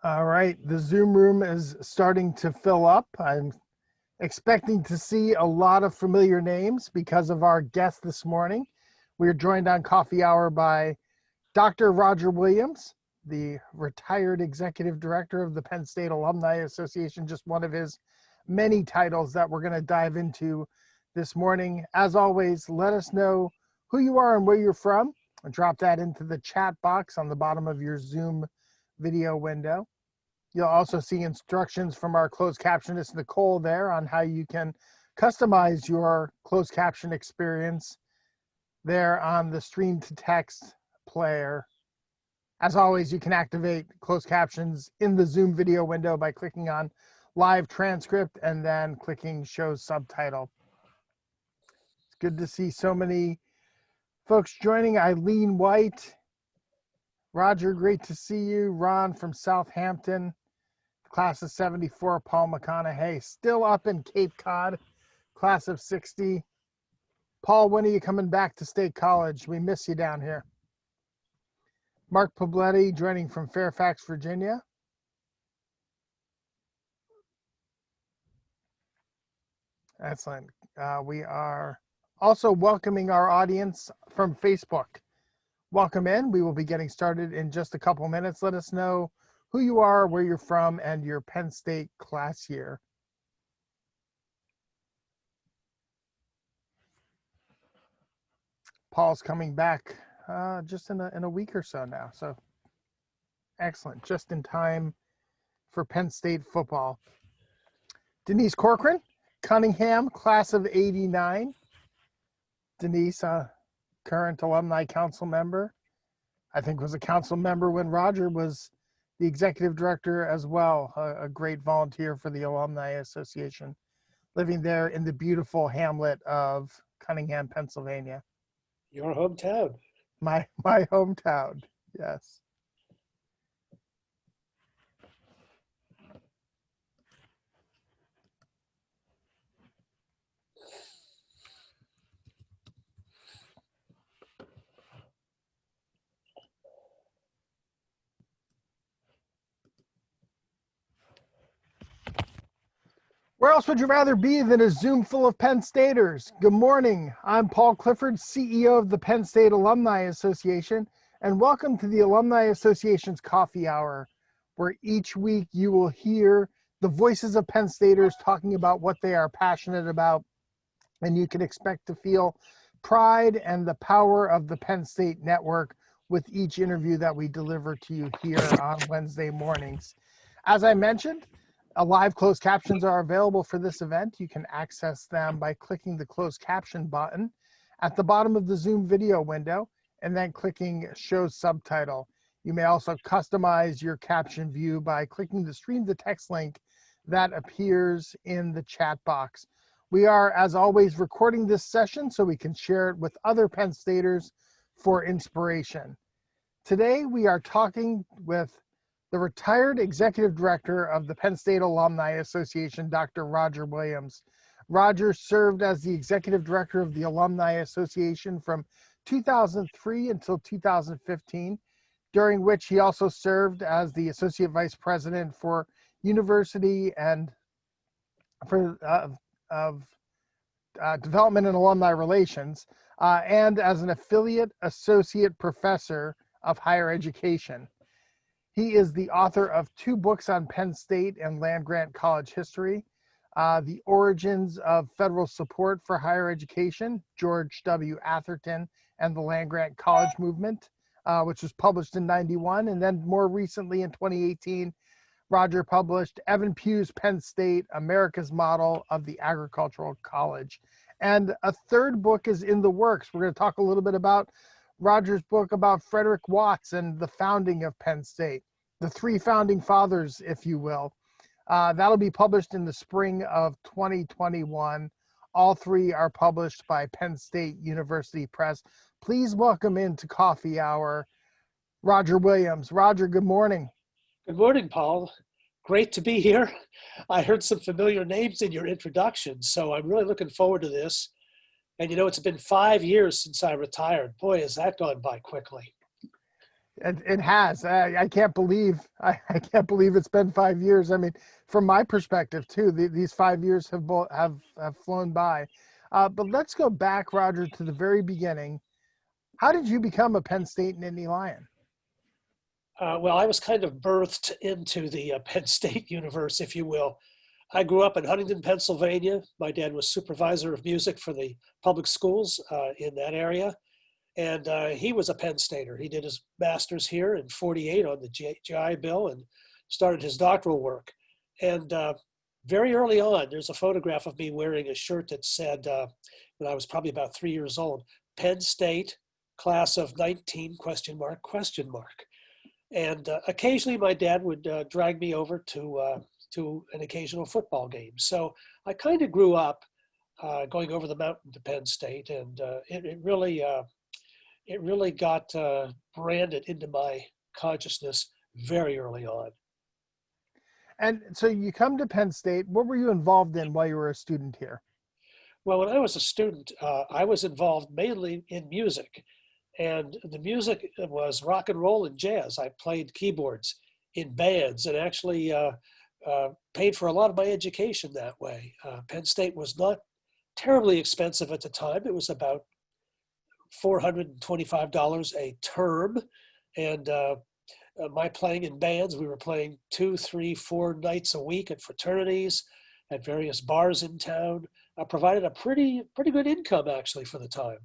All right, the Zoom room is starting to fill up. I'm expecting to see a lot of familiar names because of our guest this morning. We are joined on Coffee Hour by Dr. Roger Williams, the retired executive director of the Penn State Alumni Association, just one of his many titles that we're going to dive into this morning. As always, let us know who you are and where you're from. Drop that into the chat box on the bottom of your Zoom video window. You'll also see instructions from our closed captionist, Nicole, there on how you can customize your closed caption experience there on the stream to text player. As always, you can activate closed captions in the Zoom video window by clicking on live transcript and then clicking show subtitle. It's good to see so many folks joining. Eileen White, Roger, great to see you. Ron from Southampton, class of 74, Paul McConaughey, still up in Cape Cod, class of 60. Paul, when are you coming back to State College? We miss you down here. Mark Pobletti joining from Fairfax, Virginia. Excellent. We are also welcoming our audience from Facebook. Welcome in. We will be getting started in just a couple minutes. Let us know who you are, where you're from, and your Penn State class year. Paul's coming back just in a week or so now. So excellent. Just in time for Penn State football. Denise Corcoran, Cunningham, class of 89. Denise, current alumni council member. I think was a council member when Roger was the executive director as well. A great volunteer for the Alumni Association, living there in the beautiful hamlet of Cunningham, Pennsylvania. Your hometown. My hometown, yes. Where else would you rather be than a Zoom full of Penn Staters? Good morning. I'm Paul Clifford, CEO of the Penn State Alumni Association, and welcome to the Alumni Association's Coffee Hour, where each week you will hear the voices of Penn Staters talking about what they are passionate about, and you can expect to feel pride and the power of the Penn State network with each interview that we deliver to you here on Wednesday mornings. As I mentioned, live closed captions are available for this event. You can access them by clicking the closed caption button at the bottom of the Zoom video window and then clicking show subtitle. You may also customize your caption view by clicking the stream to text link that appears in the chat box. We are, as always, recording this session so we can share it with other Penn Staters for inspiration. Today, we are talking with the retired executive director of the Penn State Alumni Association, Dr. Roger Williams. Roger served as the executive director of the Alumni Association from 2003 until 2015, during which he also served as the associate vice president for university and for development and alumni relations, and as an affiliate associate professor of higher education. He is the author of 2 books on Penn State and land-grant college history, The Origins of Federal Support for Higher Education, George W. Atherton and the Land-Grant College Movement, which was published in '91. And then more recently in 2018, Roger published Evan Pugh's Penn State, America's Model of the Agricultural College. And a 3rd book is in the works. We're going to talk a little bit about Roger's book about Frederick Watts and the founding of Penn State, the 3 founding fathers, if you will. That'll be published in the spring of 2021. All 3 are published by Penn State University Press. Please welcome into Coffee Hour, Roger Williams. Roger, good morning. Good morning, Paul. Great to be here. I heard some familiar names in your introduction, so I'm really looking forward to this. And you know, it's been 5 years since I retired. Boy, has that gone by quickly. It has. I can't believe I can't believe it's been 5 years. I mean, from my perspective too, these 5 years have flown by. But let's go back, Roger, to the very beginning. How did you become a Penn State Nittany Lion? Well, I was kind of birthed into the Penn State universe, if you will. I grew up in Huntington, Pennsylvania. My dad was supervisor of music for the public schools in that area. And he was a Penn Stater. He did his master's here in '48 on the GI Bill and started his doctoral work. And very early on, there's a photograph of me wearing a shirt that said, when I was probably about 3 years old, Penn State, class of 19, question mark, question mark. And occasionally my dad would drag me over to an occasional football game. So I kind of grew up going over the mountain to Penn State, and it really got branded into my consciousness very early on. And so you come to Penn State. What were you involved in while you were a student here? Well, when I was a student, I was involved mainly in music. And the music was rock and roll and jazz. I played keyboards in bands and actually paid for a lot of my education that way. Penn State was not terribly expensive at the time. It was about $425 a term. And my playing in bands, we were playing 2, 3, 4 nights a week at fraternities, at various bars in town. Provided a pretty good income actually for the time.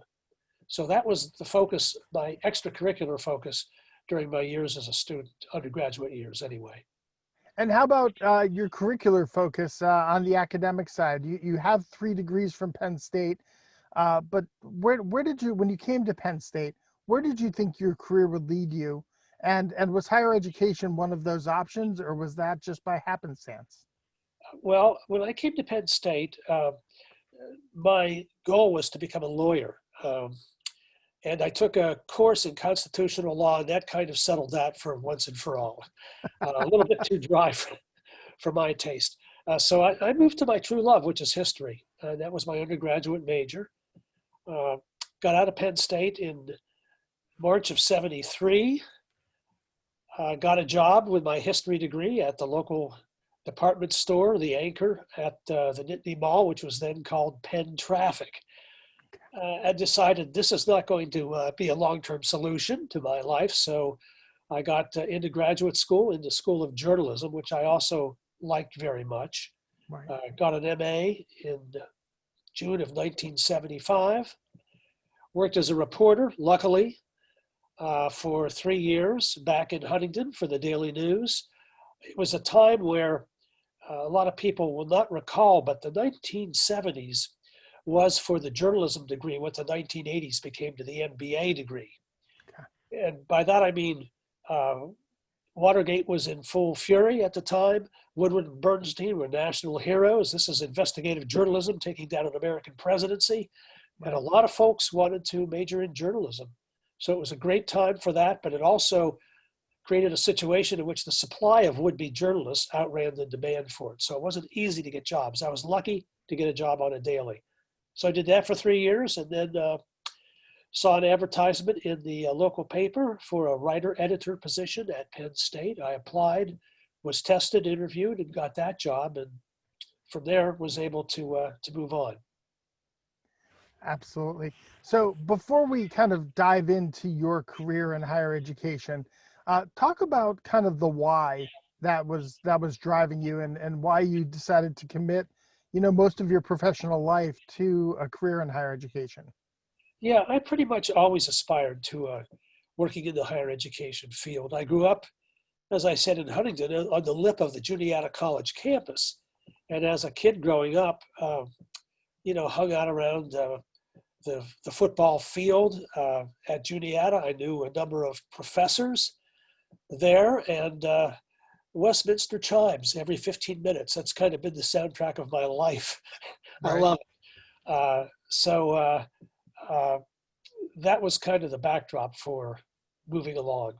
So that was the focus, my extracurricular focus during my years as a student, undergraduate years anyway. And how about your curricular focus on the academic side? You have 3 degrees from Penn State, but where did you, when you came to Penn State, where did you think your career would lead you? And was higher education one of those options, or was that just by happenstance? Well, when I came to Penn State, my goal was to become a lawyer. And I took a course in constitutional law, and that kind of settled that for once and for all. A little bit too dry for my taste. So I moved to my true love, which is history. That was my undergraduate major. Got out of Penn State in March of '73. Got a job with my history degree at the local department store, the Anchor at the Nittany Mall, which was then called Penn Traffic. I decided this is not going to be a long-term solution to my life. So I got into graduate school, in the School of Journalism, which I also liked very much. Right. Got an MA in June of 1975. Worked as a reporter, luckily, for 3 years back in Huntington for the Daily News. It was a time where a lot of people will not recall, but the 1970s was for the journalism degree what the 1980s became to the MBA degree. Okay. And by that I mean Watergate was in full fury at the time. Woodward and Bernstein were national heroes. This is investigative journalism taking down an American presidency. Right. And a lot of folks wanted to major in journalism. So it was a great time for that, but it also created a situation in which the supply of would-be journalists outran the demand for it. So it wasn't easy to get jobs. I was lucky to get a job on a daily. So I did that for 3 years, and then saw an advertisement in the local paper for a writer-editor position at Penn State. I applied, was tested, interviewed, and got that job, and from there was able to move on. Absolutely. So before we kind of dive into your career in higher education, talk about kind of the why that was driving you, and why you decided to commit, most of your professional life to a career in higher education. Yeah, I pretty much always aspired to working in the higher education field. I grew up, as I said, in Huntington on the lip of the Juniata College campus. And as a kid growing up, hung out around the football field at Juniata. I knew a number of professors there, and Westminster chimes every 15 minutes. That's kind of been the soundtrack of my life. Right. I love it. So that was kind of the backdrop for moving along.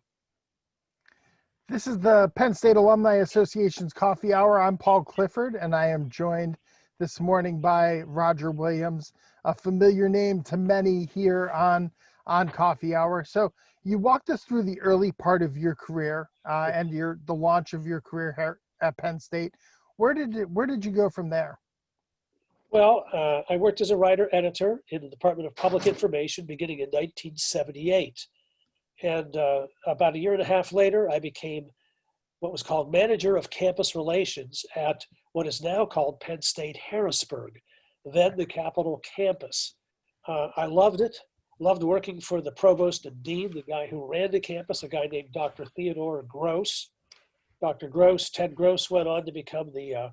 This is the Penn State Alumni Association's Coffee Hour. I'm Paul Clifford, and I am joined this morning by Roger Williams, a familiar name to many here on on Coffee Hour. So you walked us through the early part of your career and the launch of your career here at Penn State. Where did you go from there? Well, I worked as a writer-editor in the Department of Public Information beginning in 1978. And about a year and a half later, I became what was called Manager of Campus Relations at what is now called Penn State Harrisburg, then the Capitol campus. I loved it, loved working for the provost and dean, the guy who ran the campus, a guy named Dr. Theodore Gross. Ted Gross went on to become the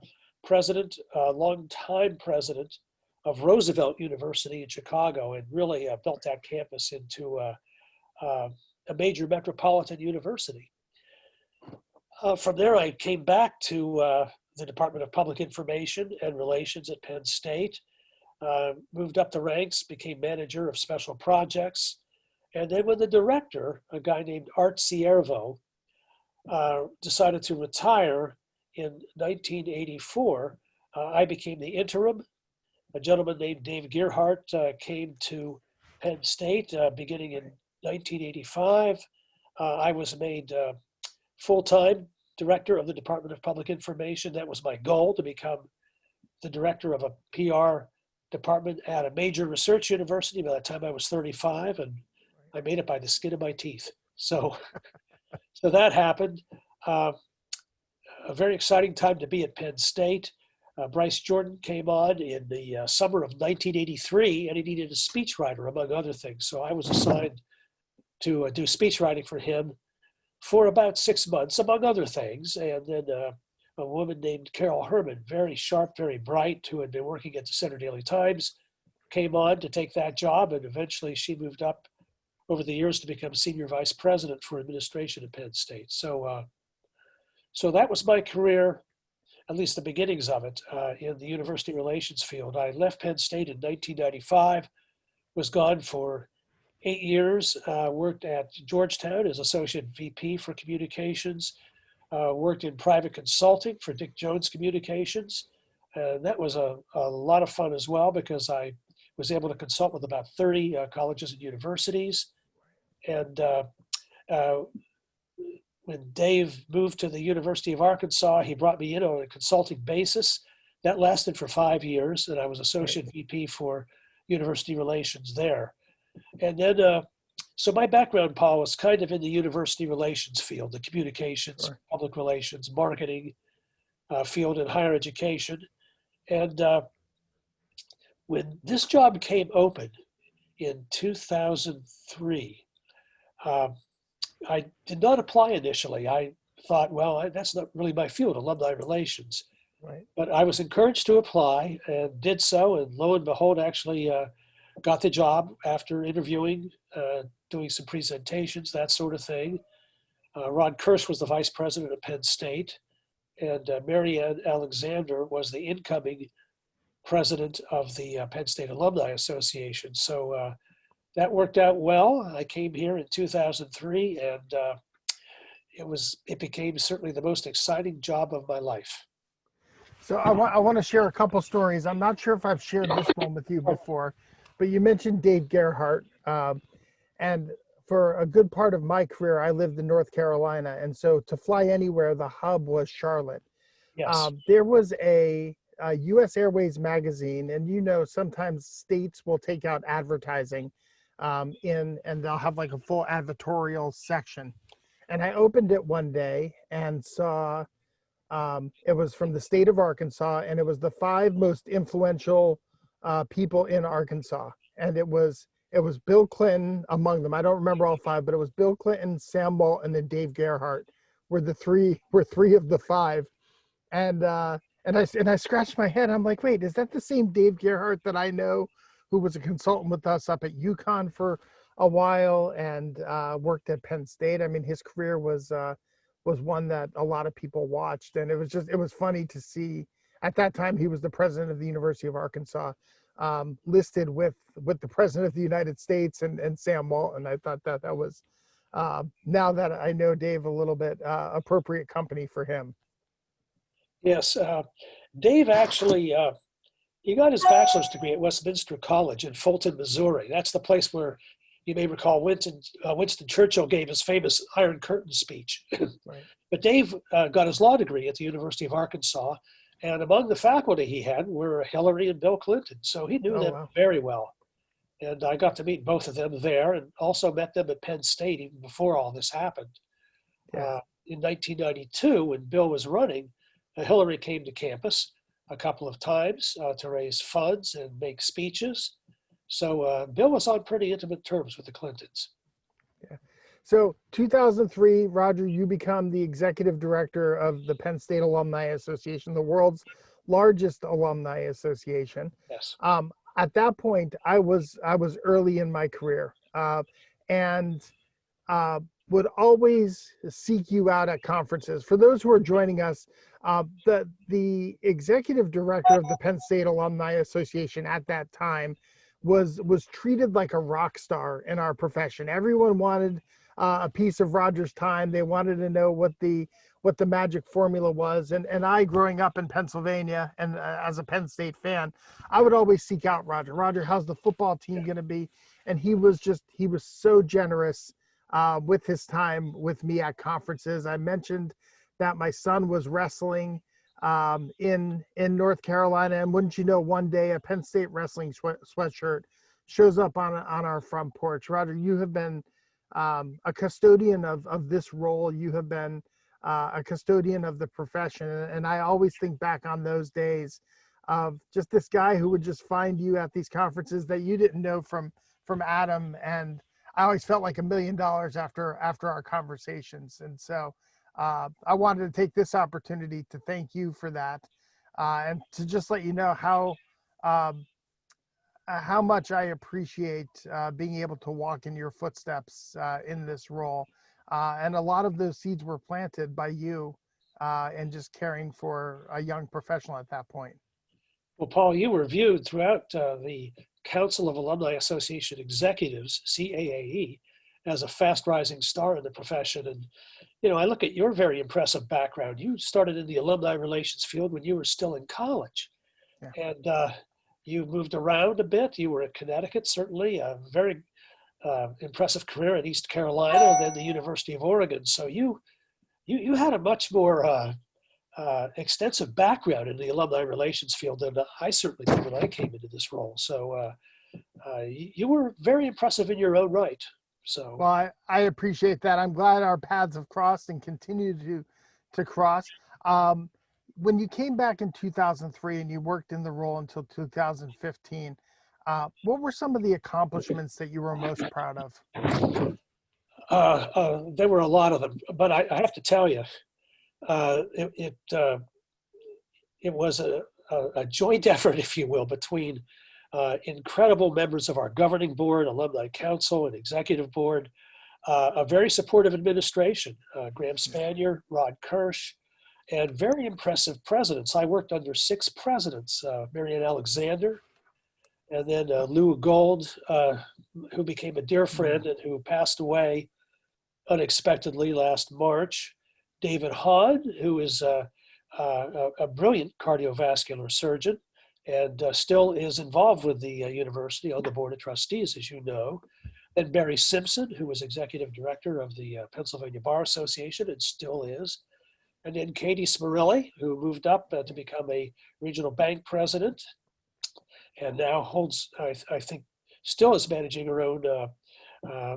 longtime president of Roosevelt University in Chicago, and really built that campus into a major metropolitan university. From there, I came back to the Department of Public Information and Relations at Penn State, moved up the ranks, became manager of special projects. And then when the director, a guy named Art Ciervo, decided to retire in 1984, I became the interim. A gentleman named Dave Gerhardt came to Penn State beginning in 1985. I was made full-time director of the Department of Public Information. That was my goal, to become the director of a PR department at a major research university by the time I was 35, and I made it by the skin of my teeth. So that happened. A very exciting time to be at Penn State. Bryce Jordan came on in the summer of 1983, and he needed a speechwriter, among other things. So I was assigned to do speechwriting for him for about 6 months, among other things. And then a woman named Carol Herman, very sharp, very bright, who had been working at the Center Daily Times, came on to take that job. And eventually she moved up over the years to become senior vice president for administration at Penn State. So that was my career, at least the beginnings of it, in the university relations field. I left Penn State in 1995, was gone for 8 years, worked at Georgetown as Associate VP for Communications, worked in private consulting for Dick Jones Communications. That was a lot of fun as well, because I was able to consult with about 30 colleges and universities. And when Dave moved to the University of Arkansas, he brought me in on a consulting basis. That lasted for 5 years, and I was Associate VP for University Relations there. And then, so my background, Paul, was kind of in the university relations field, the communications, public relations, marketing field in higher education. And when this job came open in 2003, I did not apply initially. I thought, well, that's not really my field, alumni relations. Right. But I was encouraged to apply and did so. And lo and behold, actually got the job after interviewing, doing some presentations, that sort of thing. Ron Kirsch was the vice president of Penn State, and Marianne Alexander was the incoming president of the Penn State Alumni Association. So that worked out well. I came here in 2003, and it became certainly the most exciting job of my life. So I want to share a couple stories. I'm not sure if I've shared this one with you before, but you mentioned Dave Gerhardt, and for a good part of my career, I lived in North Carolina, and so to fly anywhere, the hub was Charlotte. Yes. There was a U.S. Airways magazine, and sometimes states will take out advertising and they'll have like a full advertorial section. And I opened it one day and saw it was from the state of Arkansas, and it was the 5 most influential people in Arkansas. And it was Bill Clinton among them. I don't remember all 5, but it was Bill Clinton, Sam Walton, and Dave Gerhardt were three of the 5. And I scratched my head. I'm like, wait, is that the same Dave Gerhardt that I know, who was a consultant with us up at UConn for a while and worked at Penn State? I mean, his career was one that a lot of people watched, and it was funny to see. At that time, he was the president of the University of Arkansas, listed with the president of the United States and Sam Walton. I thought that was, now that I know Dave a little bit, appropriate company for him. Yes, Dave actually, he got his bachelor's degree at Westminster College in Fulton, Missouri. That's the place where you may recall Winston Churchill gave his famous Iron Curtain speech. Right. But Dave got his law degree at the University of Arkansas, and among the faculty he had were Hillary and Bill Clinton, so he knew Oh, them wow. very well. And I got to meet both of them there, and also met them at Penn State even before all this happened. Yeah. In 1992, when Bill was running, Hillary came to campus a couple of times to raise funds and make speeches. So Bill was on pretty intimate terms with the Clintons. Yeah. So 2003, Roger, you become the executive director of the Penn State Alumni Association, the world's largest alumni association. Yes. At that point, I was early in my career, and would always seek you out at conferences. For those who are joining us, the executive director of the Penn State Alumni Association at that time was treated like a rock star in our profession. Everyone wanted a piece of Roger's time. They wanted to know what the magic formula was. And I, growing up in Pennsylvania and as a Penn State fan, I would always seek out Roger. Roger, how's the football team going to be? And he was so generous with his time with me at conferences. I mentioned that my son was wrestling in North Carolina, and wouldn't you know, one day a Penn State wrestling sweatshirt shows up on our front porch. Roger, you have been a custodian of this role. You have been a custodian of the profession, and I always think back on those days of just this guy who would just find you at these conferences that you didn't know from Adam, and I always felt like $1 million after our conversations. And so I wanted to take this opportunity to thank you for that, and to just let you know how much I appreciate being able to walk in your footsteps in this role. And a lot of those seeds were planted by you and just caring for a young professional at that point. Well, Paul, you were viewed throughout the Council of Alumni Association Executives, CAAE, as a fast rising star in the profession. And, I look at your very impressive background. You started in the alumni relations field when you were still in college. Yeah. And you moved around a bit. You were at Connecticut, certainly a very impressive career at East Carolina, then the University of Oregon. So you had a much more extensive background in the alumni relations field than I certainly did when I came into this role. So you were very impressive in your own right. So, well, I appreciate that. I'm glad our paths have crossed and continue to cross. When you came back in 2003 and you worked in the role until 2015, what were some of the accomplishments that you were most proud of? There were a lot of them, but I have to tell you, it was a joint effort, if you will, between incredible members of our governing board, alumni council, and executive board, a very supportive administration, Graham Spanier, Rod Kirsch, and very impressive presidents. I worked under 6 presidents, Marianne Alexander, and then Lou Gold, who became a dear friend and who passed away unexpectedly last March, David Hahn, who is a brilliant cardiovascular surgeon, and still is involved with the university on the board of trustees, as you know. And Barry Simpson, who was executive director of the Pennsylvania Bar Association and still is. And then Katie Smarilli, who moved up to become a regional bank president and now holds, I think, still is managing her own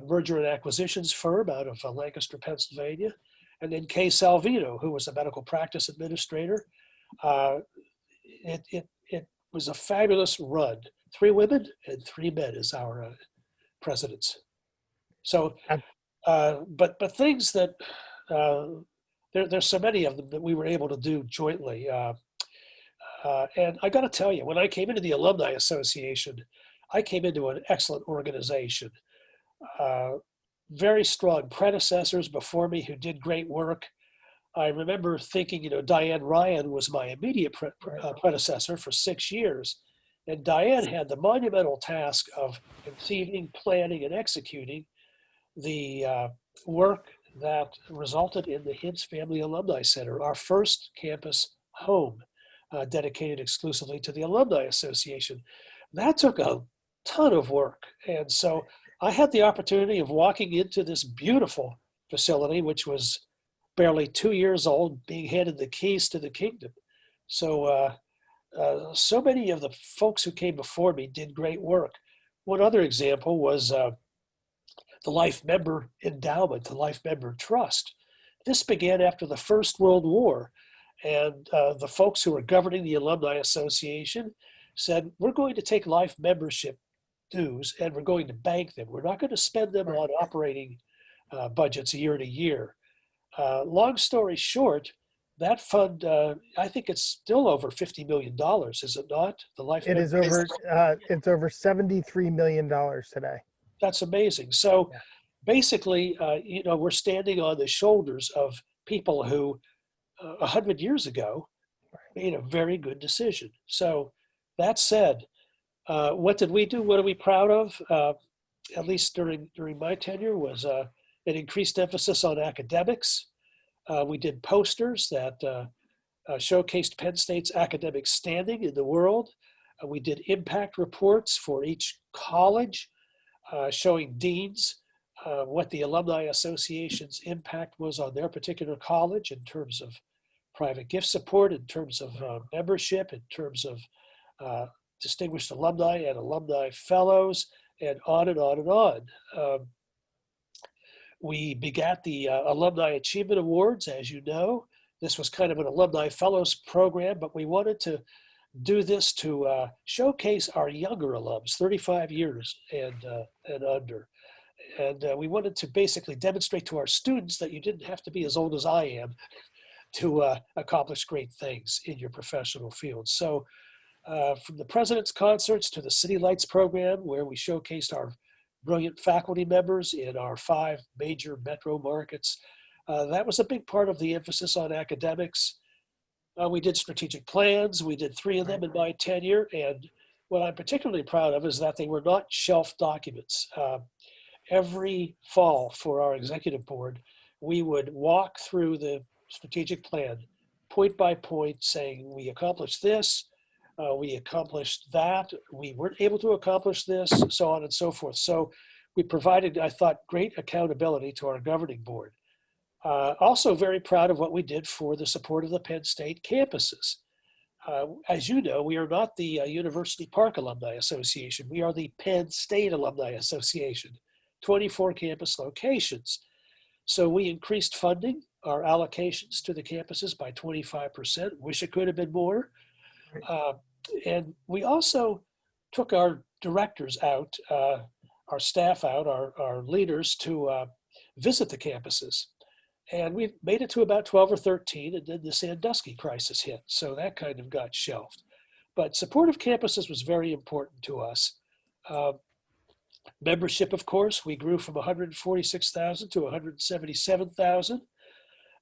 merger and acquisitions firm out of Lancaster, Pennsylvania. And then Kay Salvino, who was a medical practice administrator. It was a fabulous run. 3 women and 3 men as our presidents. So, but things that, there's so many of them that we were able to do jointly. And I got to tell you, when I came into the Alumni Association, I came into an excellent organization. Very strong predecessors before me who did great work. I remember thinking, Diane Ryan was my immediate predecessor for 6 years. And Diane had the monumental task of conceiving, planning, and executing the work that resulted in the Hintz Family Alumni Center, our first campus home dedicated exclusively to the Alumni Association. That took a ton of work. And so I had the opportunity of walking into this beautiful facility, which was barely 2 years old, being handed the keys to the kingdom. So, so many of the folks who came before me did great work. One other example was the Life Member Endowment, the Life Member Trust. This began after the First World War, and the folks who were governing the Alumni Association said, we're going to take life membership dues and we're going to bank them. We're not going to spend them on operating budgets year to year. Long story short, that fund, I think it's still over $50 million, is it not? The life It is over, it's over $73 million today. That's amazing. So Yeah. basically, we're standing on the shoulders of people who 100 years ago made a very good decision. So that said, what did we do? What are we proud of? At least during my tenure was an increased emphasis on academics. We did posters that showcased Penn State's academic standing in the world. We did impact reports for each college, showing deans what the Alumni Association's impact was on their particular college in terms of private gift support, in terms of membership, in terms of distinguished alumni and alumni fellows, and on and on and on. We begat the Alumni Achievement Awards, as you know. This was kind of an Alumni Fellows program, but we wanted to do this to showcase our younger alums, 35 years and under. And we wanted to basically demonstrate to our students that you didn't have to be as old as I am to accomplish great things in your professional field. So from the President's Concerts to the City Lights program, where we showcased our brilliant faculty members in our 5 major metro markets, that was a big part of the emphasis on academics. We did strategic plans. We did 3 of them in my tenure. And what I'm particularly proud of is that they were not shelf documents. Every fall for our executive board, we would walk through the strategic plan point by point, saying we accomplished this, we accomplished that, we weren't able to accomplish this, so on and so forth. So we provided, I thought, great accountability to our governing board. Also very proud of what we did for the support of the Penn State campuses. As you know, we are not the University Park Alumni Association. We are the Penn State Alumni Association, 24 campus locations. So we increased funding, our allocations to the campuses by 25%. Wish it could have been more. And we also took our directors out, our staff out, our leaders to visit the campuses. And we made it to about 12 or 13, and then the Sandusky crisis hit. So that kind of got shelved. But supportive campuses was very important to us. Membership, of course, we grew from 146,000 to 177,000.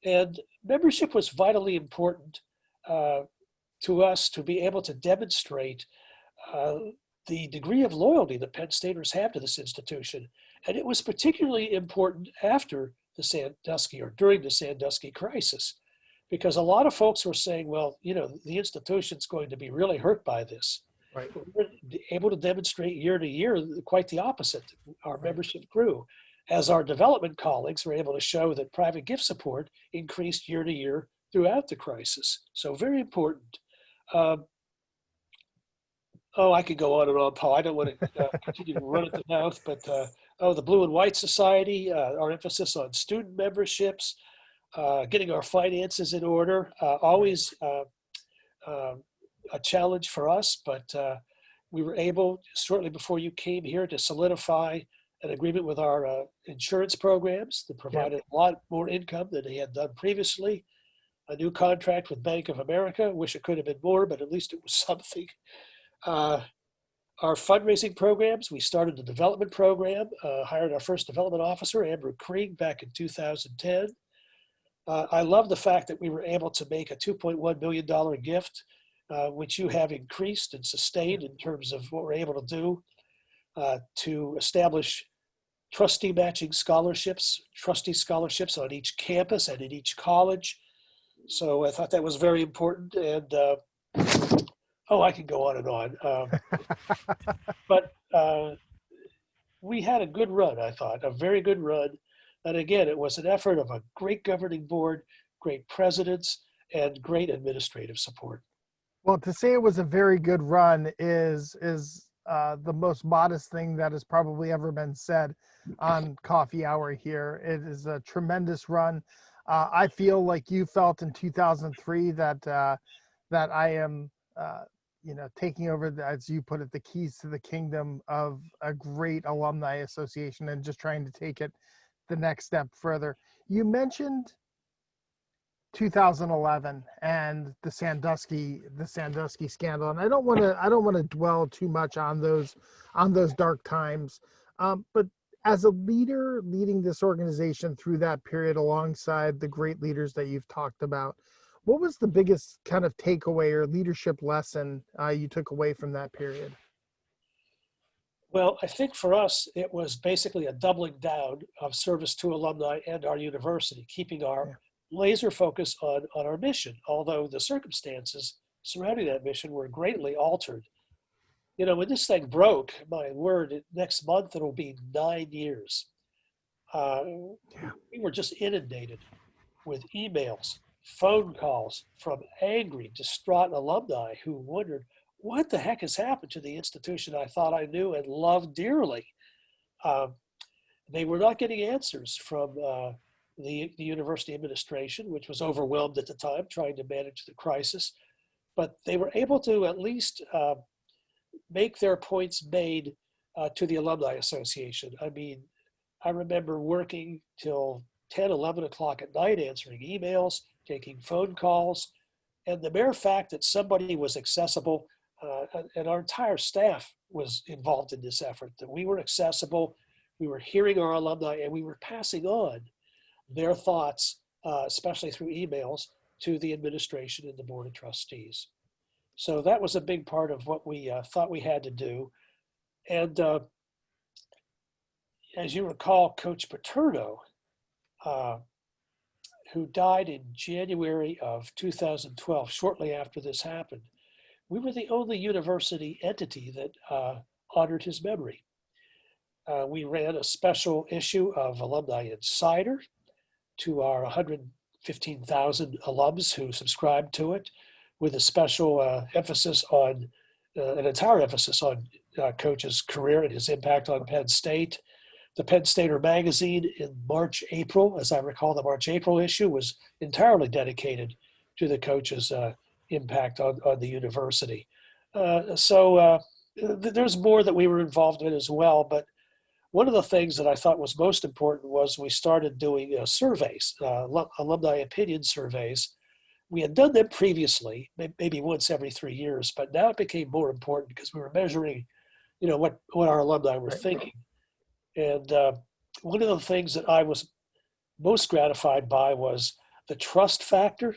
And membership was vitally important to us to be able to demonstrate the degree of loyalty that Penn Staters have to this institution. And it was particularly important after the Sandusky or during the Sandusky crisis, because a lot of folks were saying, well, the institution's going to be really hurt by this. Right. We were able to demonstrate year to year quite the opposite. Our membership grew. As our development colleagues were able to show that private gift support increased year to year throughout the crisis. So very important. I could go on and on, Paul. I don't want to continue to run at the mouth, but the Blue and White Society, our emphasis on student memberships, getting our finances in order, always a challenge for us, but we were able, shortly before you came here, to solidify an agreement with our insurance programs that provided a lot more income than they had done previously. A new contract with Bank of America. Wish it could have been more, but at least it was something. Our fundraising programs, we started a development program, hired our first development officer, Amber Krieg, back in 2010. I love the fact that we were able to make a $2.1 million gift, which you have increased and sustained in terms of what we're able to do to establish trustee matching scholarships, trustee scholarships on each campus and in each college. So I thought that was very important. And I can go on and on. But we had a good run, I thought, a very good run. And again, it was an effort of a great governing board, great presidents, and great administrative support. Well, to say it was a very good run is the most modest thing that has probably ever been said on Coffee Hour here. It is a tremendous run. I feel like you felt in 2003 that I am, taking over, as you put it, the keys to the kingdom of a great alumni association and just trying to take it the next step further. You mentioned 2011 and the Sandusky scandal, and I don't want to dwell too much on those dark times, but as a leader leading this organization through that period alongside the great leaders that you've talked about, what was the biggest kind of takeaway or leadership lesson you took away from that period? Well, I think for us, it was basically a doubling down of service to alumni and our university, keeping our laser focus on our mission, although the circumstances surrounding that mission were greatly altered. You know, when this thing broke, my word, next month it'll be 9 years. We were just inundated with emails, phone calls from angry, distraught alumni who wondered, what the heck has happened to the institution I thought I knew and loved dearly? They were not getting answers from the university administration, which was overwhelmed at the time trying to manage the crisis. But they were able to at least make their points made to the Alumni Association. I mean, I remember working till 10, 11 o'clock at night, answering emails, taking phone calls. And the mere fact that somebody was accessible, and our entire staff was involved in this effort, that we were accessible, we were hearing our alumni, and we were passing on their thoughts, especially through emails, to the administration and the board of trustees. So that was a big part of what we thought we had to do. And as you recall, Coach Paterno, who died in January of 2012, shortly after this happened, we were the only university entity that honored his memory. We ran a special issue of Alumni Insider to our 115,000 alums who subscribed to it, with a special emphasis on, an entire emphasis on Coach's career and his impact on Penn State. The Penn Stater magazine in March, April, as I recall, the March, April issue was entirely dedicated to the Coach's impact on the university. There's more that we were involved in as well, but one of the things that I thought was most important was we started doing surveys, alumni opinion surveys. We had done them previously, maybe once every 3 years, but now it became more important because we were measuring, what our alumni were thinking. And one of the things that I was most gratified by was the trust factor.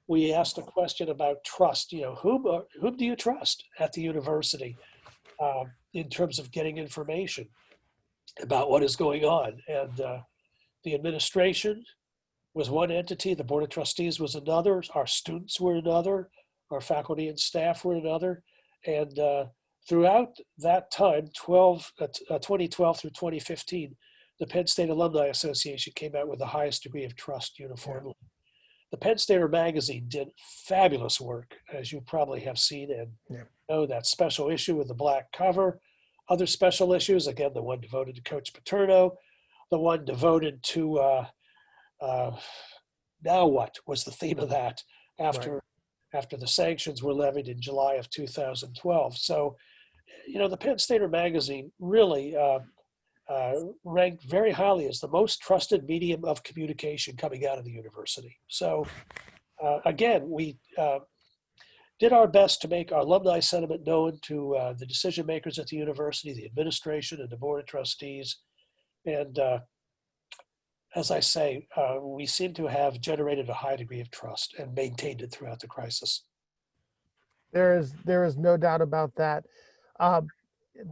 We asked a question about trust. Whom do you trust at the university in terms of getting information about what is going on? And the administration was one entity, the board of trustees was another, our students were another, our faculty and staff were another. And throughout that time, 2012 through 2015, the Penn State Alumni Association came out with the highest degree of trust uniformly. Yeah. The Penn Stater magazine did fabulous work, as you probably have seen and know, that special issue with the black cover. Other special issues, again, the one devoted to Coach Paterno, the one devoted to now what was the theme of that after the sanctions were levied in July of 2012. So, the Penn Stater magazine really ranked very highly as the most trusted medium of communication coming out of the university. So again, we did our best to make our alumni sentiment known to the decision makers at the university, the administration and the board of trustees. And as I say, we seem to have generated a high degree of trust and maintained it throughout the crisis. There is no doubt about that.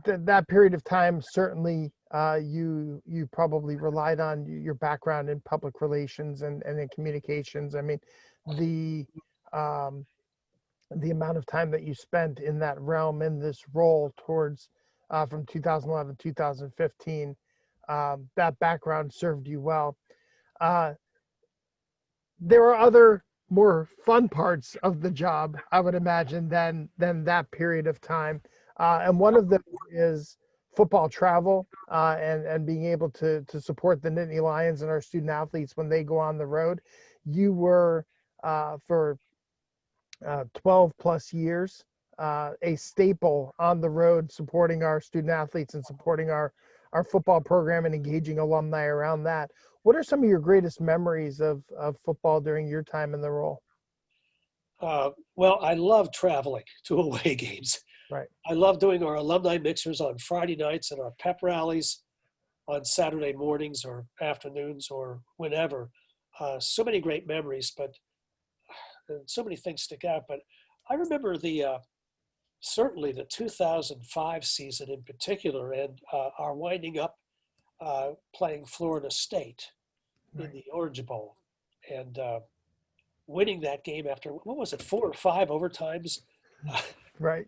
That period of time, certainly you probably relied on your background in public relations and in communications. I mean, the amount of time that you spent in that realm, in this role towards from 2011, 2015. That background served you well. There are other more fun parts of the job, I would imagine, than that period of time. And one of them is football travel, and being able to support the Nittany Lions and our student athletes when they go on the road. You were, for 12 plus years, a staple on the road, supporting our student athletes and supporting our football program and engaging alumni around that. What are some of your greatest memories of football during your time in the role? Well, I love traveling to away games. Right. I love doing our alumni mixers on Friday nights and our pep rallies on Saturday mornings or afternoons or whenever. So many great memories, but and so many things stick out. But I remember certainly the 2005 season in particular, and our winding up playing Florida State in the Orange Bowl, and winning that game after, what was it, 4 or 5 overtimes? Right.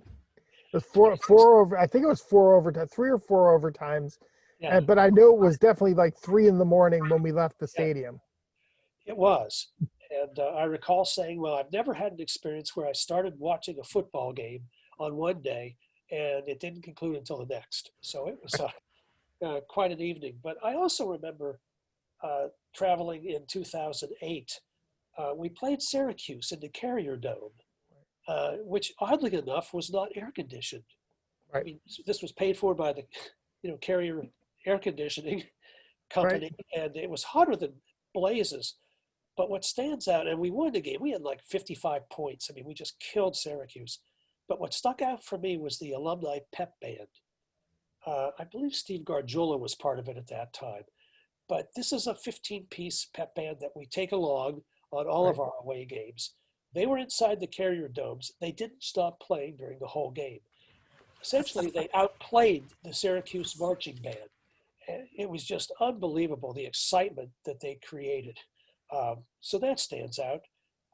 It was four over. I think it was 4 overtime, 3 or 4 overtimes. Yeah, But I know it was definitely like 3 in the morning when we left the stadium. it was. And I recall saying, well, I've never had an experience where I started watching a football game on one day and it didn't conclude until the next. So it was quite an evening. But I also remember traveling in 2008. We played Syracuse in the Carrier Dome, which oddly enough was not air conditioned. Right. I mean, this was paid for by the, Carrier air conditioning company, and it was hotter than blazes. But what stands out, and we won the game, we had like 55 points. I mean, we just killed Syracuse. But what stuck out for me was the Alumni Pep Band. I believe Steve Gargiulo was part of it at that time. But this is a 15-piece pep band that we take along on all of our away games. They were inside the Carrier Domes. They didn't stop playing during the whole game. Essentially, they outplayed the Syracuse marching band. And it was just unbelievable, the excitement that they created. So that stands out.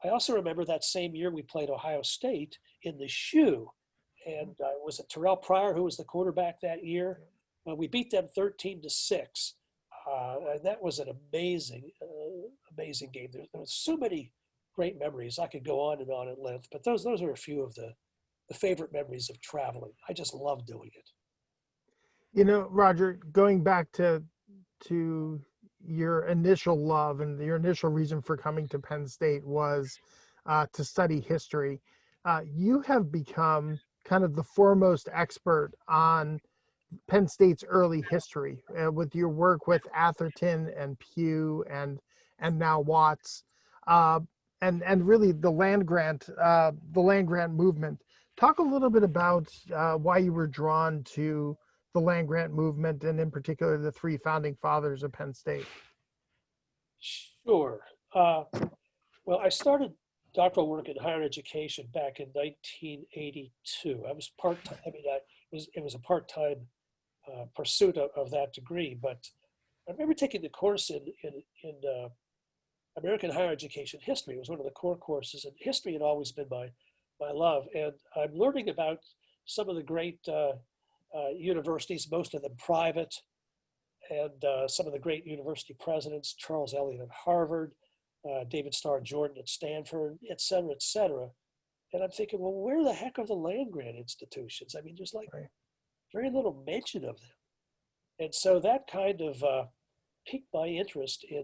I also remember that same year we played Ohio State in the shoe. And was it Terrell Pryor who was the quarterback that year? We beat them 13-6. And that was an amazing, amazing game. There was so many great memories. I could go on and on at length, but those are a few of the favorite memories of traveling. I just love doing it. Roger, going back to your initial love and your initial reason for coming to Penn State was to study history. You have become kind of the foremost expert on Penn State's early history with your work with Atherton and Pugh and now Watts, and really the land grant movement. Talk a little bit about why you were drawn to the land grant movement, and in particular the 3 founding fathers of Penn State. Sure. Well, I started doctoral work in higher education back in 1982. I was part-time. I mean, it was a part-time pursuit of that degree. But I remember taking the course in American higher education history. It was one of the core courses, and history had always been my love. And I'm learning about some of the great universities, most of them private, and some of the great university presidents, Charles Eliot at Harvard, David Starr Jordan at Stanford, et cetera, et cetera. And I'm thinking, well, where the heck are the land grant institutions? I mean, there's like very little mention of them. And so that kind of piqued my interest in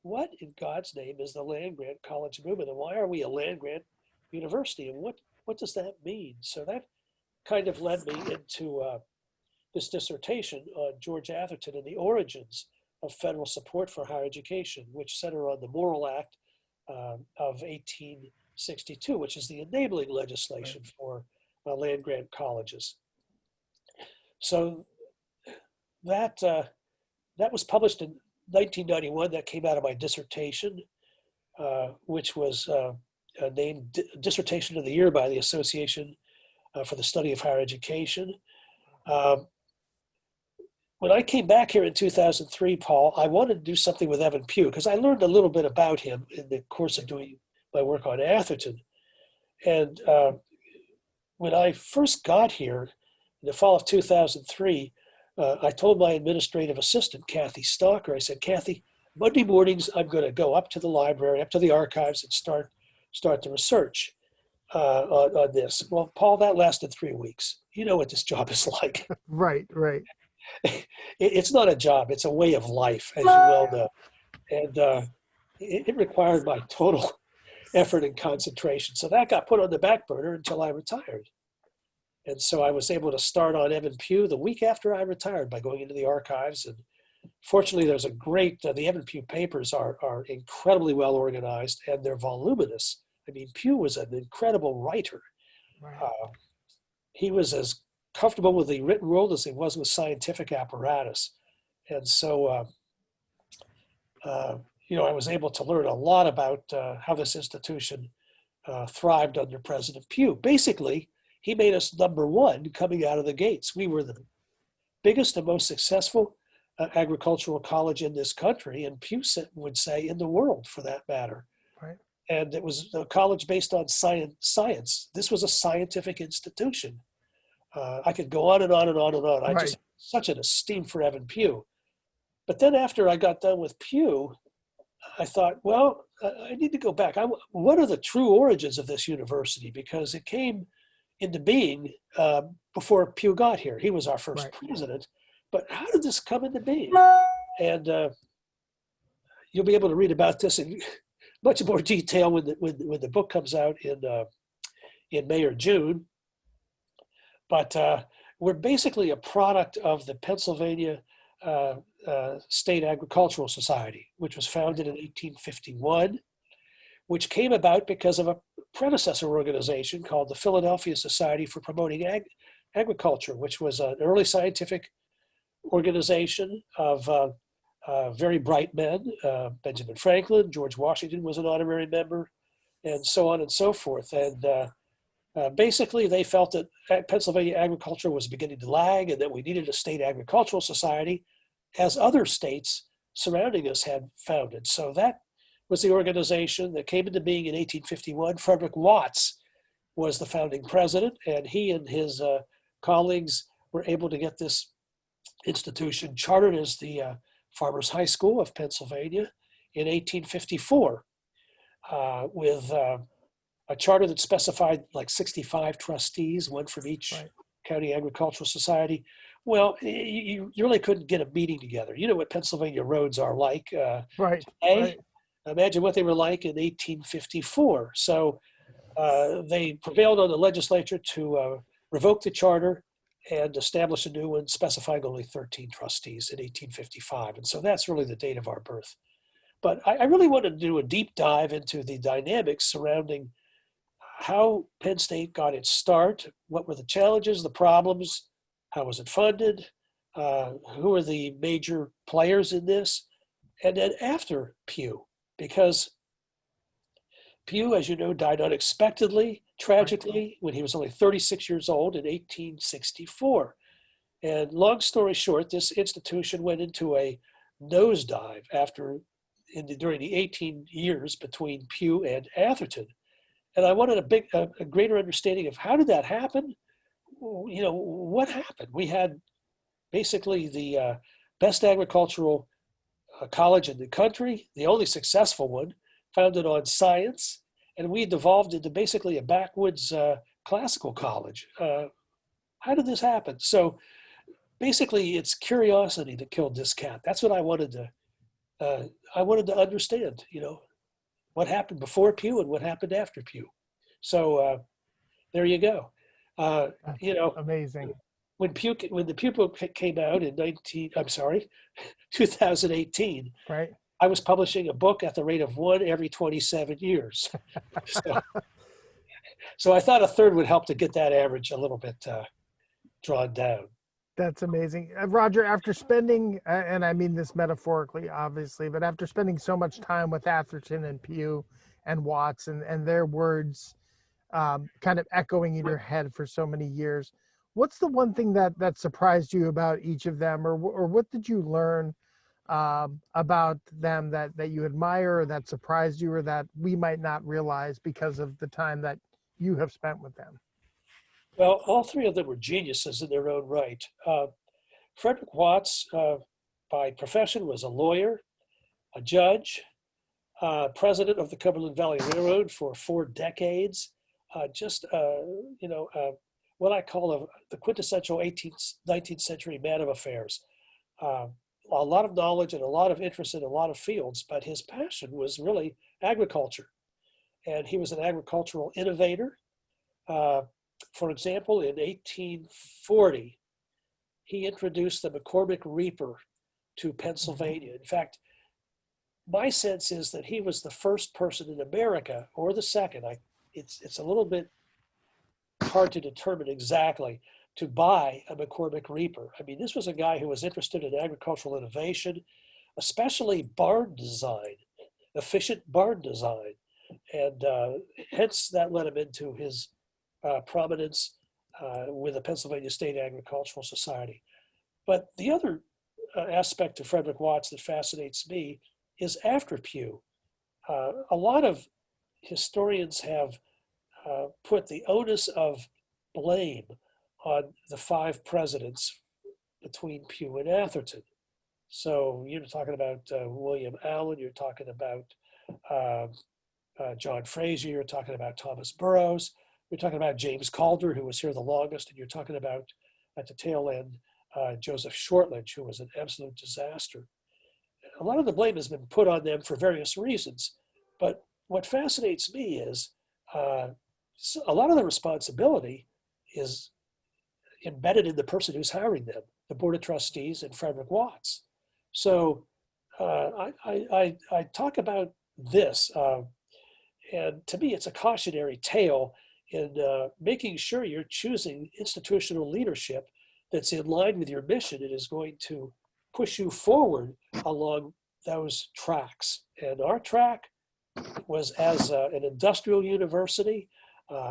what in God's name is the land grant college movement, and why are we a land grant university, and what does that mean? So that kind of led me into this dissertation on George Atherton and the origins of federal support for higher education, which center on the Morrill Act of 1862, which is the enabling legislation for land grant colleges. So that was published in 1991. That came out of my dissertation, which was named Dissertation of the Year by the Association for the Study of Higher Education. When I came back here in 2003, Paul, I wanted to do something with Evan Pugh because I learned a little bit about him in the course of doing my work on Atherton. And when I first got here, In the fall of 2003, I told my administrative assistant, Kathy Stalker, I said, Kathy, Monday mornings, I'm going to go up to the library, up to the archives, and start the research on this. Well, Paul, that lasted 3 weeks. You know what this job is like. Right, right. It's not a job, it's a way of life, as you well know. And it required my total effort and concentration. So that got put on the back burner until I retired. And so I was able to start on Evan Pugh the week after I retired by going into the archives. And fortunately, there's a great, the Evan Pugh papers are incredibly well organized, and they're voluminous. I mean, Pugh was an incredible writer. Right. He was as comfortable with the written world as he was with scientific apparatus. And so, I was able to learn a lot about how this institution thrived under President Pugh. Basically, he made us number one coming out of the gates. We were the biggest and most successful agricultural college in this country, and Pugh would say in the world, for that matter. Right. And it was a college based on science. This was a scientific institution. I could go on and on and on and on. I just such an esteem for Evan Pugh. But then after I got done with Pugh, I thought, well, I need to go back. What are the true origins of this university? Because it came into being before Pugh got here. He was our first president. But how did this come into being? And you'll be able to read about this in much more detail when the book comes out in May or June. But we're basically a product of the Pennsylvania State Agricultural Society, which was founded in 1851, which came about because of a predecessor organization called the Philadelphia Society for Promoting Agriculture, which was an early scientific organization of very bright men. Benjamin Franklin, George Washington was an honorary member, and so on and so forth. And basically, they felt that Pennsylvania agriculture was beginning to lag and that we needed a state agricultural society, as other states surrounding us had founded. So that was the organization that came into being in 1851. Frederick Watts was the founding president, and he and his colleagues were able to get this institution chartered as the Farmers High School of Pennsylvania in 1854 with a charter that specified like 65 trustees, one from each county agricultural society. Well, you really couldn't get a meeting together. You know what Pennsylvania roads are like today. Imagine what they were like in 1854. So they prevailed on the legislature to revoke the charter and establish a new one specifying only 13 trustees in 1855. And so that's really the date of our birth. But I really wanted to do a deep dive into the dynamics surrounding how Penn State got its start, what were the challenges, the problems, how was it funded, who were the major players in this, and then after Pugh, because Pugh, as you know, died unexpectedly, tragically, when he was only 36 years old in 1864. And long story short, this institution went into a nosedive during the 18 years between Pugh and Atherton. And I wanted a greater understanding of how did that happen? You know, what happened? We had basically the best agricultural college in the country, the only successful one, founded on science, and we devolved into basically a backwoods classical college. How did this happen? So basically, it's curiosity that killed this cat. That's what I wanted to understand. You know, what happened before Pugh and what happened after Pugh. So there you go. You know, amazing. When the Pugh book came out in 2018, I was publishing a book at the rate of one every 27 years. So I thought a third would help to get that average a little bit drawn down. That's amazing. Roger, after spending, and I mean this metaphorically, obviously, but after spending so much time with Atherton and Pugh and Watts and their words kind of echoing in your head for so many years, what's the one thing that surprised you about each of them, or what did you learn about them that you admire, or that surprised you, or that we might not realize because of the time that you have spent with them? Well, all three of them were geniuses in their own right. Frederick Watts, by profession, was a lawyer, a judge, president of the Cumberland Valley Railroad for 4 decades. Just, what I call the quintessential 18th, 19th century man of affairs. Uh, a lot of knowledge and a lot of interest in a lot of fields, but his passion was really agriculture. And he was an agricultural innovator. Uh, for example, in 1840, he introduced the McCormick Reaper to Pennsylvania. In fact, my sense is that he was the first person in America, or the second. It's a little bit hard to determine exactly, to buy a McCormick Reaper. I mean, this was a guy who was interested in agricultural innovation, especially barn design, efficient barn design. And hence that led him into his prominence with the Pennsylvania State Agricultural Society. But the other aspect of Frederick Watts that fascinates me is after Pugh. A lot of historians have put the onus of blame on the 5 presidents between Pugh and Atherton. So you're talking about William Allen, you're talking about John Fraser, you're talking about Thomas Burroughs, you're talking about James Calder, who was here the longest, and you're talking about, at the tail end, Joseph Shortledge, who was an absolute disaster. A lot of the blame has been put on them for various reasons, but what fascinates me is a lot of the responsibility is embedded in the person who's hiring them, the Board of Trustees and Frederick Watts. So I talk about this, and to me, it's a cautionary tale in making sure you're choosing institutional leadership that's in line with your mission and is going to push you forward along those tracks. And our track was as an industrial university.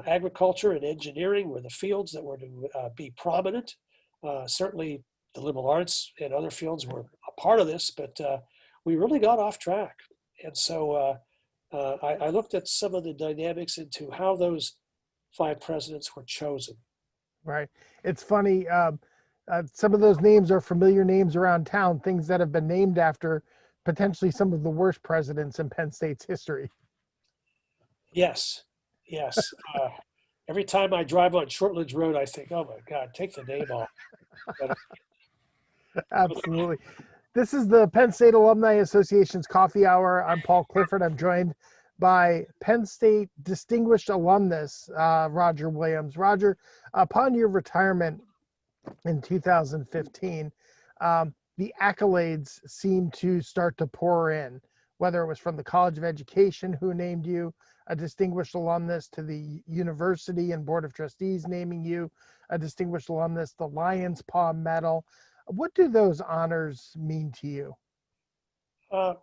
Agriculture and engineering were the fields that were to be prominent. Certainly the liberal arts and other fields were a part of this, but we really got off track. And so I looked at some of the dynamics into how those 5 presidents were chosen. Right. It's funny. Some of those names are familiar names around town, things that have been named after potentially some of the worst presidents in Penn State's history. Yes, yes. Every time I drive on Shortledge Road, I think, oh my God, take the name off. But, Absolutely. This is the Penn State Alumni Association's Coffee Hour. I'm Paul Clifford. I'm joined by Penn State distinguished alumnus, Roger Williams. Roger, upon your retirement in 2015, the accolades seemed to start to pour in, whether it was from the College of Education, who named you a distinguished alumnus, to the university and Board of Trustees naming you a distinguished alumnus, the Lion's Paw Medal. What do those honors mean to you?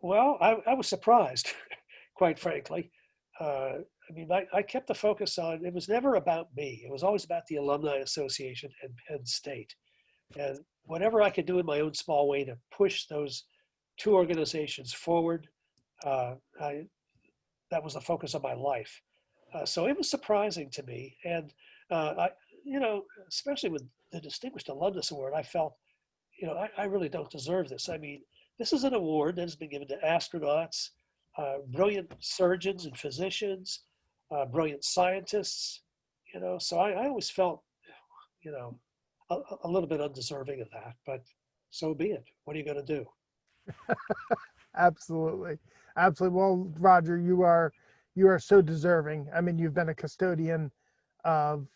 well, I was surprised, quite frankly. I mean, I kept the focus on, it was never about me. It was always about the Alumni Association and Penn State. And whatever I could do in my own small way to push those 2 organizations forward, that was the focus of my life. So it was surprising to me. And, especially with the Distinguished Alumnus Award, I felt, I really don't deserve this. I mean, this is an award that has been given to astronauts, brilliant surgeons and physicians, brilliant scientists, so I always felt, a little bit undeserving of that, but so be it. What are you going to do? Absolutely. Absolutely. Well, Roger, you are so deserving. I mean, you've been a custodian of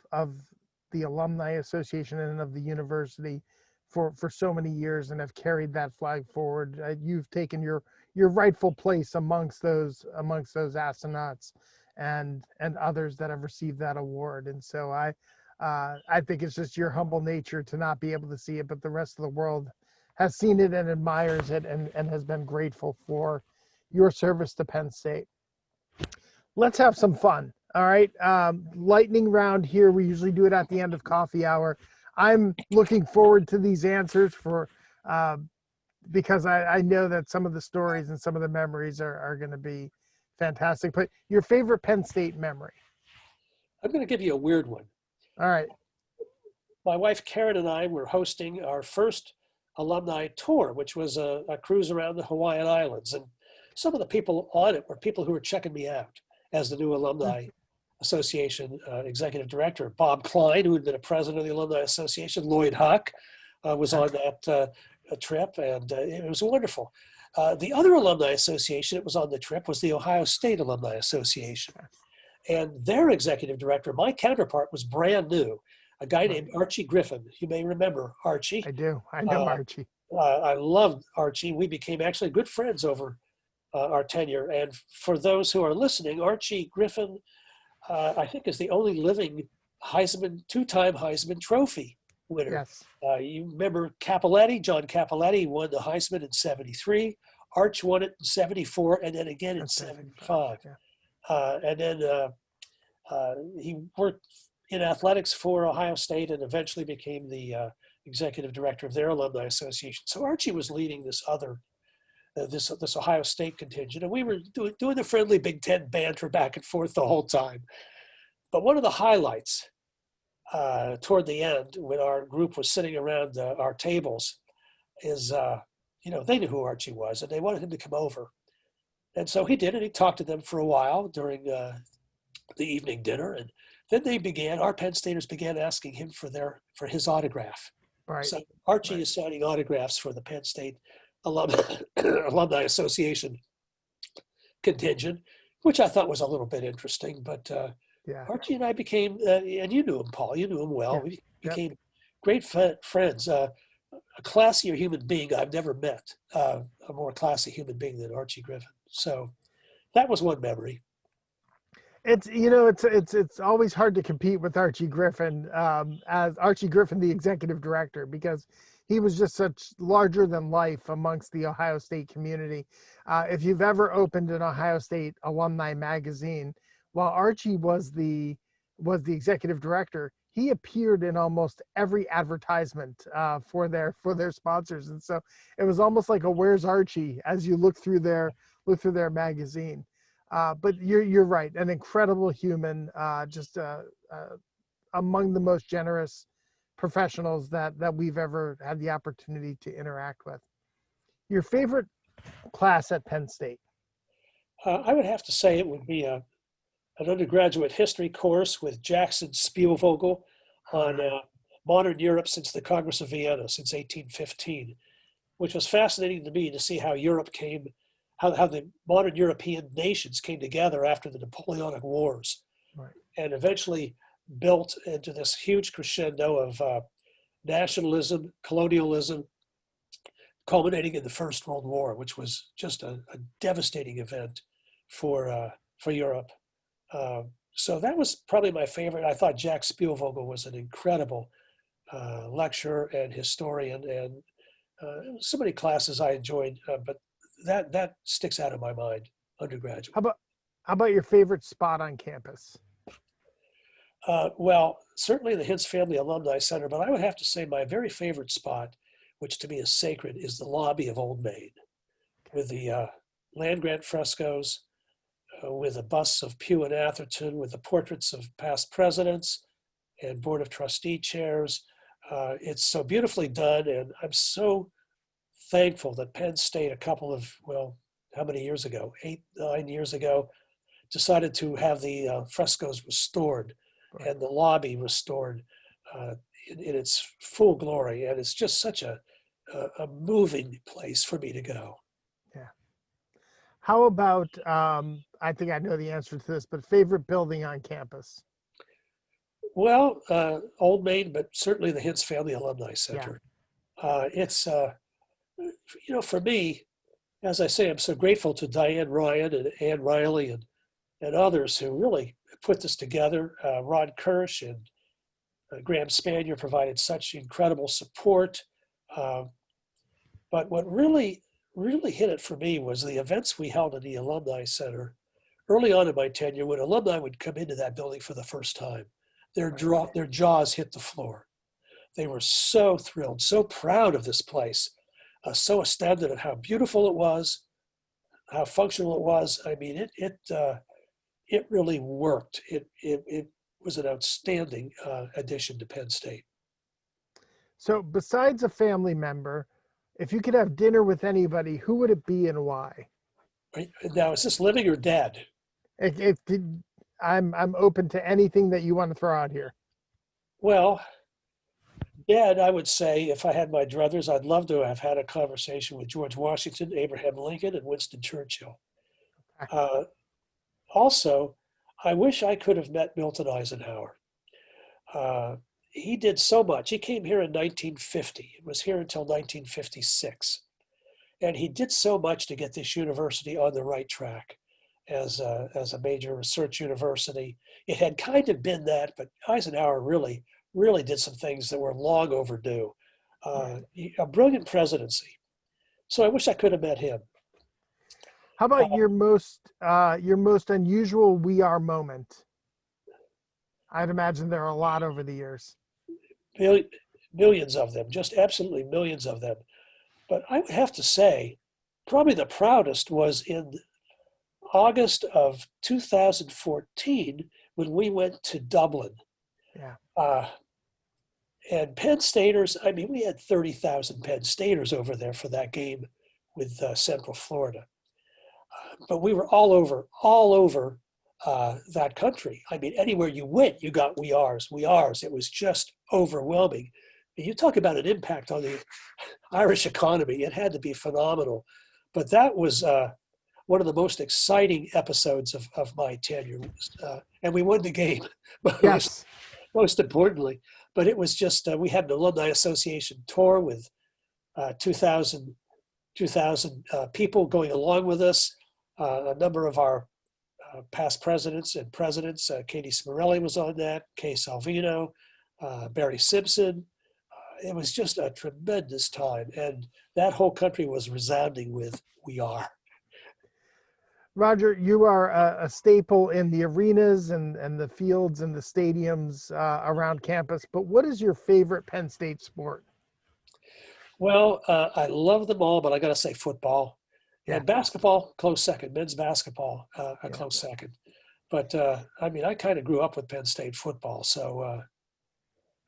the Alumni Association and of the university for so many years and have carried that flag forward. You've taken your rightful place amongst those astronauts and others that have received that award. And so I think it's just your humble nature to not be able to see it, but the rest of the world has seen it and admires it and has been grateful for your service to Penn State. Let's have some fun. All right. Lightning round here. We usually do it at the end of coffee hour. I'm looking forward to these answers because I know that some of the stories and some of the memories are going to be fantastic. But your favorite Penn State memory? I'm going to give you a weird one. All right. my wife Karen and I were hosting our first alumni tour, which was a cruise around the Hawaiian Islands. And some of the people on it were people who were checking me out as the new Alumni Association executive director. Bob Klein, who had been a president of the Alumni Association, Lloyd Huck was on that trip, and it was wonderful. The other Alumni Association that was on the trip was the Ohio State Alumni Association. And their executive director, my counterpart, was brand new, a guy named Archie Griffin. You may remember Archie. I do. I know Archie. I loved Archie. We became actually good friends over our tenure. And for those who are listening, Archie Griffin, I think, is the only living Heisman, two-time Heisman Trophy winner. Yes. You remember Cappelletti, John Cappelletti won the Heisman in '73. Arch won it in '74, and then again in '75. Yeah. And then he worked in athletics for Ohio State and eventually became the executive director of their alumni association. So Archie was leading this other, this Ohio State contingent, and we were doing the friendly Big Ten banter back and forth the whole time. But one of the highlights toward the end, when our group was sitting around our tables, is they knew who Archie was, and they wanted him to come over. And so he did, and he talked to them for a while during the evening dinner, and then our Penn Staters began asking him for his autograph. Right. So Archie is signing autographs for the Penn State Alumni Association contingent, which I thought was a little bit interesting. But Archie and I became, and you knew him, Paul, you knew him well. Yeah. We became great friends. A classier human being I've never met, a more classy human being than Archie Griffin. So that was one memory. It's always hard to compete with Archie Griffin as Archie Griffin, the executive director, because he was just such larger than life amongst the Ohio State community. If you've ever opened an Ohio State alumni magazine, while Archie was the executive director, he appeared in almost every advertisement for their sponsors, and so it was almost like a "Where's Archie?" as you look through their magazine. But you're right, an incredible human, just among the most generous professionals that we've ever had the opportunity to interact with. Your favorite class at Penn State? I would have to say it would be an undergraduate history course with Jackson Spielvogel on modern Europe since the Congress of Vienna, since 1815, which was fascinating to me to see how Europe came, how the modern European nations came together after the Napoleonic Wars, and eventually built into this huge crescendo of nationalism, colonialism, culminating in the First World War, which was just a devastating event for Europe. So that was probably my favorite. I thought Jack Spielvogel was an incredible lecturer and historian, and so many classes I enjoyed, but that sticks out in my mind, undergraduate. How about your favorite spot on campus? Well, certainly the Hintz Family Alumni Center, but I would have to say my very favorite spot, which to me is sacred, is the lobby of Old Main, with the land grant frescoes, with the busts of Pugh and Atherton, with the portraits of past presidents and Board of Trustee chairs. It's so beautifully done, and I'm so thankful that Penn State, how many years ago? 8-9 years ago, decided to have the frescoes restored and the lobby restored in its full glory. And it's just such a moving place for me to go. Yeah. How about, I think I know the answer to this, but favorite building on campus? Well, Old Main, but certainly the Hintz Family Alumni Center. Yeah. It's, for me, as I say, I'm so grateful to Diane Ryan and Ann Riley and others who really put this together. Rod Kirsch and Graham Spanier provided such incredible support. But what really hit it for me was the events we held in the Alumni Center early on in my tenure, when alumni would come into that building for the first time. Their jaws hit the floor. They were so thrilled, so proud of this place, so astounded at how beautiful it was, how functional it was. I mean, it really worked. It was an outstanding addition to Penn State. So besides a family member, if you could have dinner with anybody, who would it be and why? Right? Now, is this living or dead? I'm open to anything that you want to throw out here. Well, dead, I would say if I had my druthers, I'd love to have had a conversation with George Washington, Abraham Lincoln, and Winston Churchill. Uh, Also, I wish I could have met Milton Eisenhower. Uh, he did so much. He came here in 1950 and was here until 1956. And he did so much to get this university on the right track as a major research university. It had kind of been that, but Eisenhower really, really did some things that were long overdue. A brilliant presidency. So I wish I could have met him. How about your most unusual "we are" moment? I'd imagine there are a lot over the years. Millions of them, just absolutely millions of them. But I would have to say, probably the proudest was in August of 2014 when we went to Dublin. Yeah. And Penn Staters, I mean, we had 30,000 Penn Staters over there for that game with Central Florida. But we were all over that country. I mean, anywhere you went, you got we are's. It was just overwhelming. And you talk about an impact on the Irish economy. It had to be phenomenal. But that was one of the most exciting episodes of my tenure. And we won the game, Yes. most importantly. But it was just, we had an Alumni Association tour with 2,000 people going along with us. A number of our past presidents, Katie Smarelli was on that, Kay Salvino, Barry Simpson. It was just a tremendous time. And that whole country was resounding with "we are." Roger, you are a staple in the arenas and the fields and the stadiums around campus. But what is your favorite Penn State sport? Well, I love them all, but I got to say football. Yeah. And basketball, close second. Men's basketball, a close second. But I mean, I kind of grew up with Penn State football, so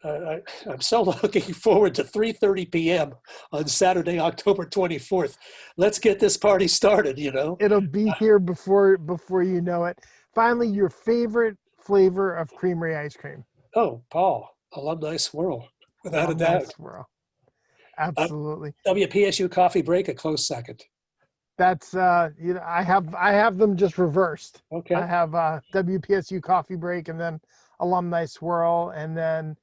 I'm so looking forward to 3:30 p.m. on Saturday, October 24th. Let's get this party started, you know. It'll be here before you know it. Finally, your favorite flavor of creamery ice cream? Oh, Paul, Alumni Swirl, without a doubt. Swirl. Absolutely. WPSU coffee break, a close second. That's I have them just reversed. Okay. I have WPSU coffee break and then Alumni Swirl, and then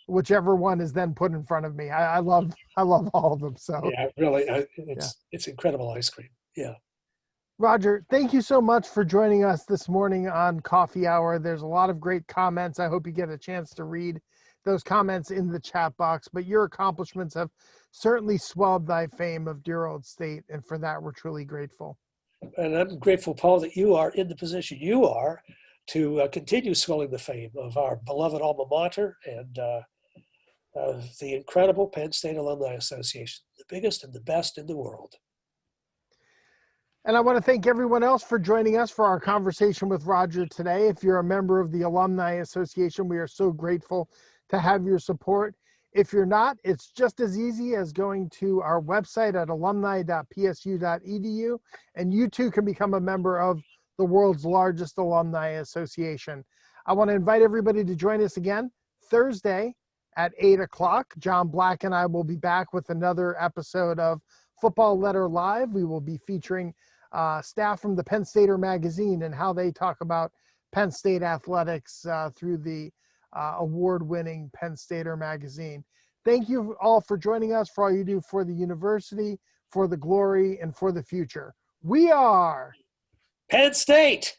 whichever one is then put in front of me. I love all of them. So yeah, really, it's incredible ice cream. Yeah. Roger, thank you so much for joining us this morning on Coffee Hour. There's a lot of great comments. I hope you get a chance to read those comments in the chat box, but your accomplishments have certainly swelled thy fame of dear old state, and for that we're truly grateful. And I'm grateful, Paul, that you are in the position you are to continue swelling the fame of our beloved alma mater and the incredible Penn State Alumni Association, the biggest and the best in the world. And I want to thank everyone else for joining us for our conversation with Roger today. If you're a member of the Alumni Association, we are so grateful to have your support. If you're not, it's just as easy as going to our website at alumni.psu.edu, and you too can become a member of the world's largest alumni association. I want to invite everybody to join us again Thursday at 8 o'clock. John Black and I will be back with another episode of Football Letter Live. We will be featuring staff from the Penn Stater magazine and how they talk about Penn State athletics through the award-winning Penn Stater magazine. Thank you all for joining us, for all you do for the university, for the glory, and for the future. We are Penn State.